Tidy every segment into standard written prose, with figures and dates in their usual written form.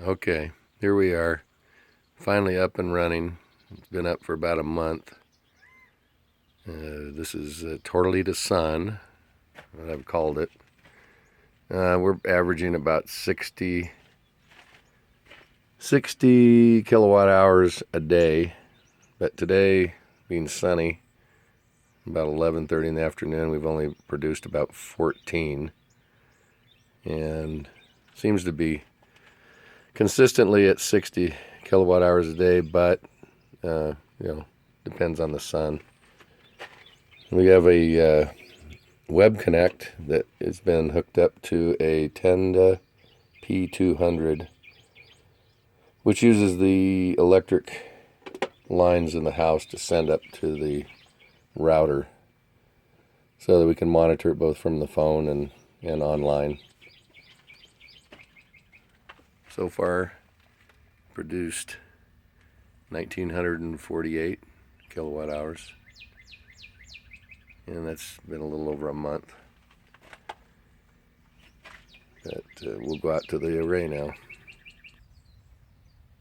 Okay, here we are, finally up and running. It's been up for about a month. This is Tortolita Sun, what I've called it. We're averaging about 60 kilowatt hours a day, but today, being sunny, about 11:30 in the afternoon, we've only produced about 14, and seems to be consistently at 60 kilowatt hours a day, but depends on the sun. We have a web connect that has been hooked up to a Tenda P200, which uses the electric lines in the house to send up to the router so that we can monitor it both from the phone and online. So far, produced 1,948 kilowatt hours, and that's been a little over a month. But we'll go out to the array now.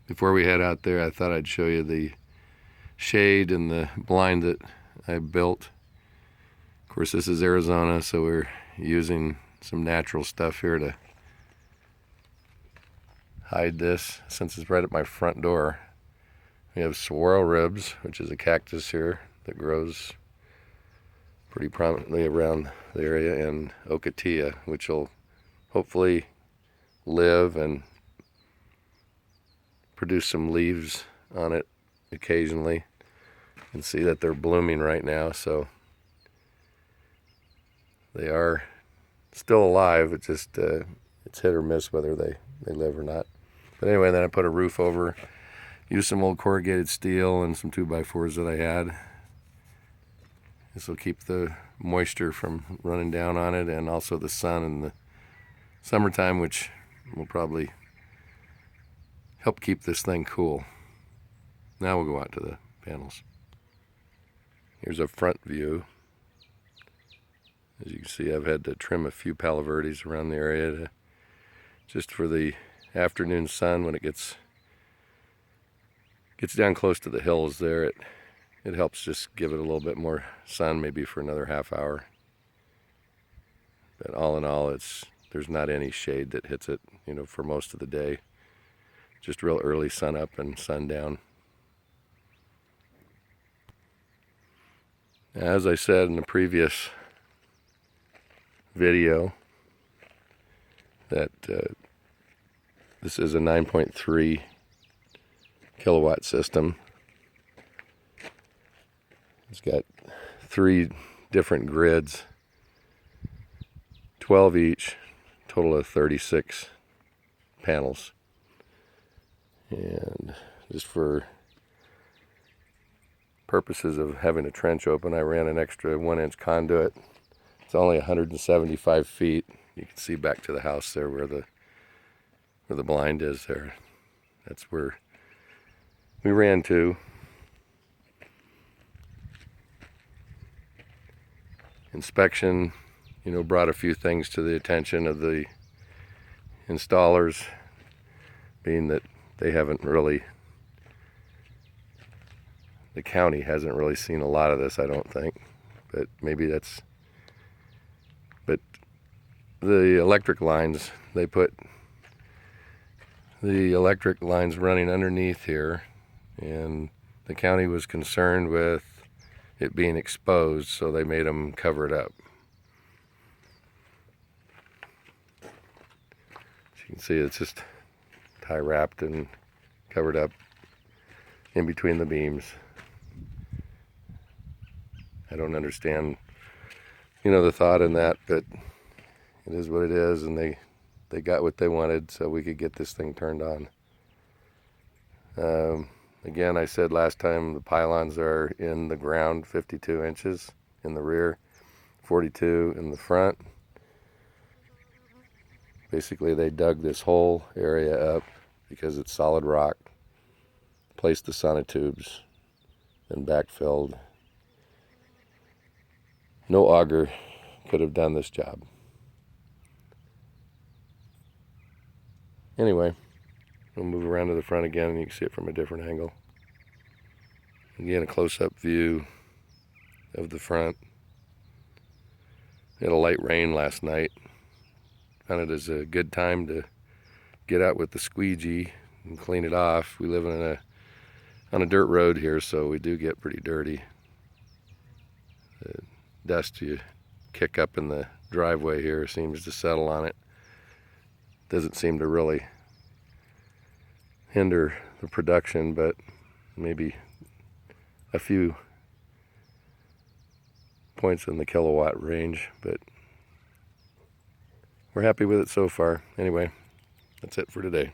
Before we head out there, I thought I'd show you the shade and the blind that I built. Of course, this is Arizona, so we're using some natural stuff here to hide this, since it's right at my front door. We have saguaro ribs, which is a cactus here that grows pretty prominently around the area, and ocotillo, which will hopefully live and produce some leaves on it occasionally. You can see that they're blooming right now, so they are still alive. It's just it's hit or miss whether they live or not. But anyway, then I put a roof over, used some old corrugated steel and some 2x4s that I had. This will keep the moisture from running down on it, and also the sun in the summertime, which will probably help keep this thing cool. Now we'll go out to the panels. Here's a front view. As you can see, I've had to trim a few palo verdes around the area just for the afternoon sun. When it gets down close to the hills there, it helps just give it a little bit more sun, maybe for another half hour. But all in all, there's not any shade that hits it, for most of the day. Just real early sun up and sundown. As I said in the previous video, that this is a 9.3 kilowatt system. It's got 3 different grids, 12 each, total of 36 panels. And just for purposes of having a trench open, I ran an extra 1-inch conduit. It's only 175 feet. You can see back to the house there where the blind is there. That's where we ran to. Inspection, brought a few things to the attention of the installers, being that they haven't really, the county hasn't really seen a lot of this, I don't think. But maybe but the electric lines, they put the electric lines running underneath here, and the county was concerned with it being exposed, so they made them cover it up. As you can see, it's just tie wrapped and covered up in between the beams. I don't understand, the thought in that, but it is what it is, and they got what they wanted so we could get this thing turned on. Again, I said last time the pylons are in the ground, 52 inches in the rear, 42 in the front. Basically, they dug this whole area up because it's solid rock, placed the sonotubes, then backfilled. No auger could have done this job. Anyway, We'll move around to the front again and you can see it from a different angle. Again, a close-up view of the front. We had a light rain last night. Found it as a good time to get out with the squeegee and clean it off. We live on a dirt road here, so we do get pretty dirty. The dust you kick up in the driveway here seems to settle on it. Doesn't seem to really hinder the production, but maybe a few points in the kilowatt range, but we're happy with it so far. Anyway, that's it for today.